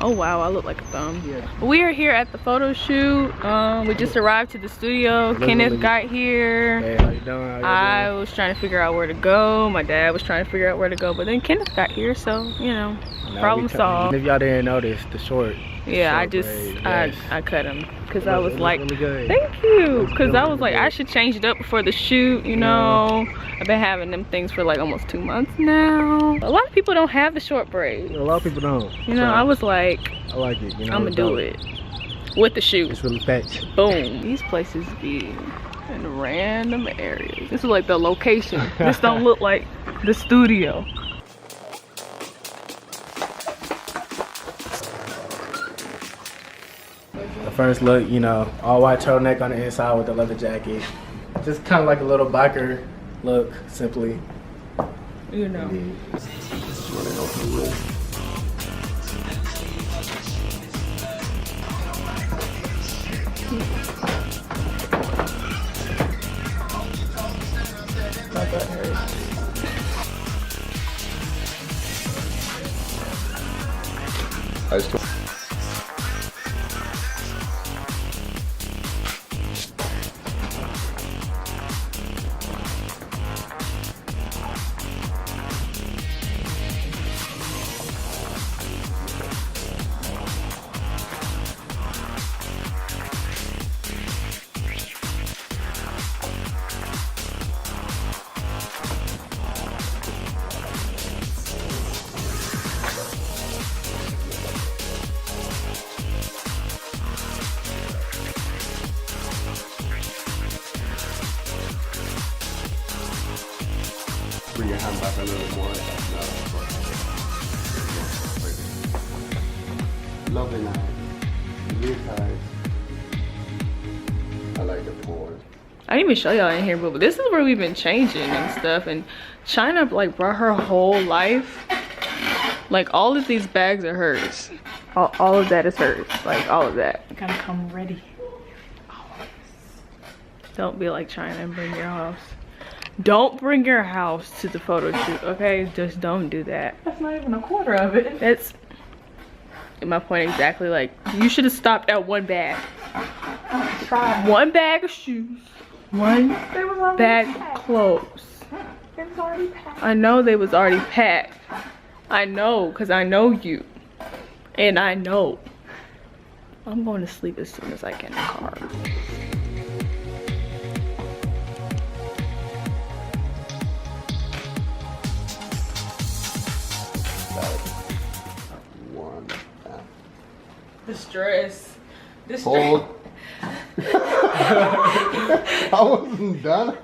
Oh wow, I look like a thumb. Yeah. We are here at the photo shoot. We just arrived to the studio. Kenneth got here. Hey, how you doing? I was trying to figure out where to go. My dad was trying to figure out where to go, but then Kenneth got here, so you know, problem solved. If y'all didn't notice, the short. Yeah, I just I cut him because I was like, really good. Thank you, because I was like, I should change it up before the shoot. You know, I've been having them things for like almost 2 months now. A lot of people don't have the short braid. A lot of people don't. You know, I was like, I like it. You know, I'm gonna do it with the shoot. It's really fetch. Boom. These places be in random areas. This is like the location. This don't look like the studio. The first look, you know, all white turtleneck on the inside with the leather jacket. Just kind of like a little biker look, simply. You know. My butt hurts. Bring your hand back a little more. Lovely night. Really tight. I like the pores. I didn't even show y'all in here, but this is where we've been changing and stuff. And Chyna like brought her whole life. Like all of these bags are hers. All of that is hers. Like all of that. Gotta come ready. Don't be like Chyna and bring your house. Don't bring your house to the photo shoot, okay? Just don't do that. That's not even a quarter of it. That's my point exactly. Like, you should have stopped at one bag. Try. One bag of shoes. One bag of clothes. It was already packed. I know they was already packed. I know, because I know you. And I know. I'm going to sleep as soon as I get in the car. The stress. The stress. Hold. I wasn't done.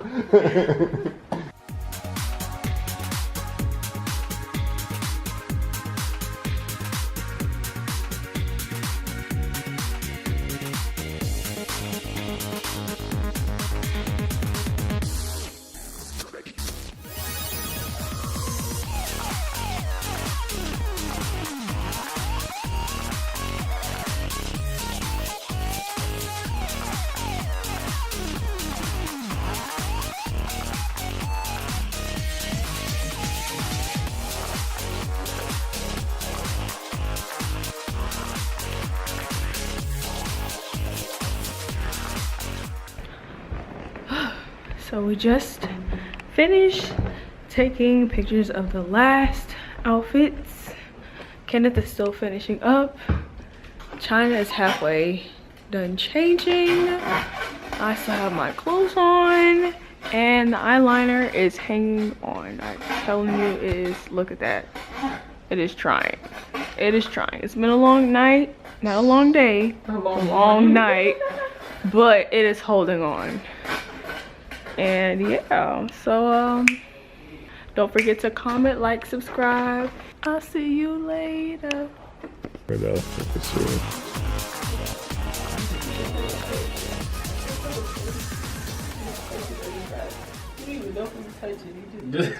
So we just finished taking pictures of the last outfits. Kenneth is still finishing up. Chyna is halfway done changing. I still have my clothes on and the eyeliner is hanging on. I'm telling you, it is, look at that. It is trying. It is trying. It's been a long night, not a long day, a long night, but it is holding on. And yeah, so don't forget to comment, like, subscribe. I'll see you later. You don't even touch it. You just